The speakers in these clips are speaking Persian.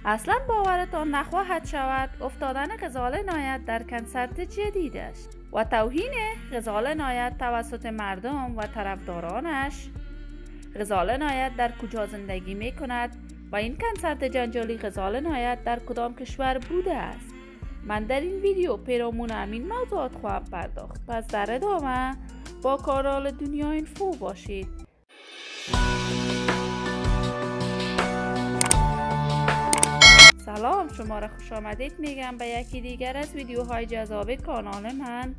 اصلا باورتان نخواهد شود افتادن غزال نایت در کنسرت جدیدش و توهین غزال نایت توسط مردم و طرفدارانش. غزال نایت در کجا زندگی می کند و این کنسرت جنجالی غزال نایت در کدام کشور بوده است؟ من در این ویدیو پیرامون همین موضوعات خواهم پرداخت. پس در ادامه با کانال دنیا اینفو باشید. سلام، شما را خوش آمدید میگم به یکی دیگر از ویدیوهای جذاب کانال من.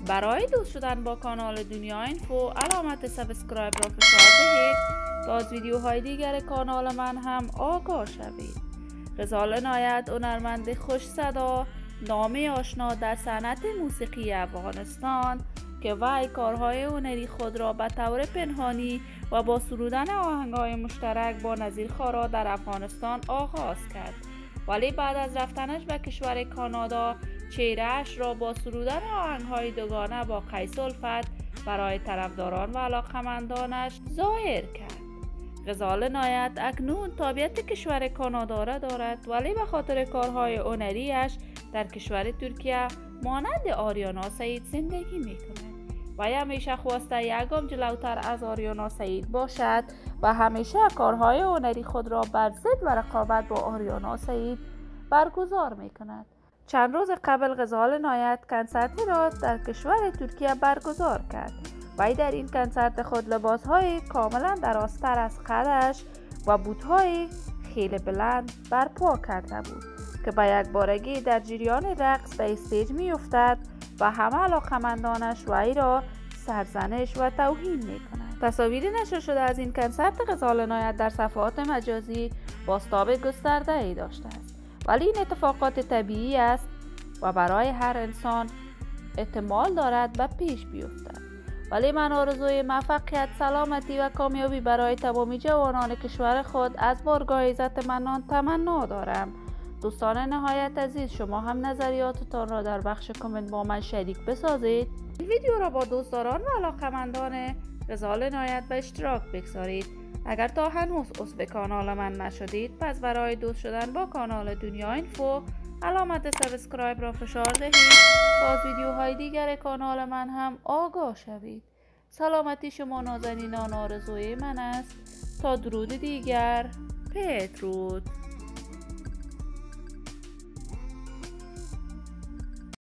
برای دوست شدن با کانال دنیا اینفو علامت سابسکرایب را فشار دهید تا از ویدیوهای دیگر کانال من هم آگاه شوید. غزال نایت هنرمند خوش صدا، نام آشنا در صنعت موسیقی افغانستان که وی کارهای هنری خود را به طور پنهانی و با سرودن آهنگهای مشترک با نظیرخوارا در افغانستان آغاز کرد، ولی بعد از رفتنش به کشور کانادا چهره‌اش را با سرودن آهنگهای دوگانه با قیس الفت برای طرفداران و علاقه‌مندانش ظاهر کرد. غزال نایت اکنون تابعیت کشور کانادا را دارد، ولی به خاطر کارهای هنریش در کشور ترکیه مانند آریانا سعید زندگی می‌کند و همیشه خواسته یکم جلوتر از آریانا سعید باشد و همیشه کارهای هنری خود را بر ضد و رقابت با آریانا سعید برگزار می‌کند. چند روز قبل غزال نایت کنسرتی را در کشور ترکیه برگزار کرد. وی در این کنسرت خود لباس‌های کاملا درازتر از قدش و بوت‌های خیلی بلند برپا کرده بود که به یک بارگی در جریان رقص به استیج می‌افتاد و همه علاقه‌مندانش وی را سرزنش و توهین می‌کنند. تصاویری نشر شده از این کنسرت غزال نایت در صفحات مجازی بازتاب گسترده‌ای داشته است، ولی این اتفاقات طبیعی است و برای هر انسان احتمال دارد به پیش بیفتد. ولی من آرزوی موفقیت، سلامتی و کامیابی برای تمامی جوانان کشور خود از بارگاه عزت منان تمنا دارم. دوستان نهایت عزیز، شما هم نظریاتتان را در بخش کامنت با من شریک بسازید. این ویدیو را با دوستداران و علاقه‌مندان غزال نایت به اشتراک بگذارید. اگر تا هنوز عضو کانال من نشدید، پس برای دوست شدن با کانال دنیا اینفو علامت سابسکرایب را فشار دهید تا از ویدیوهای دیگر کانال من هم آگاه شوید. سلامتی شما نازنینان آرزوی من است. تا درود دیگر، بدرود.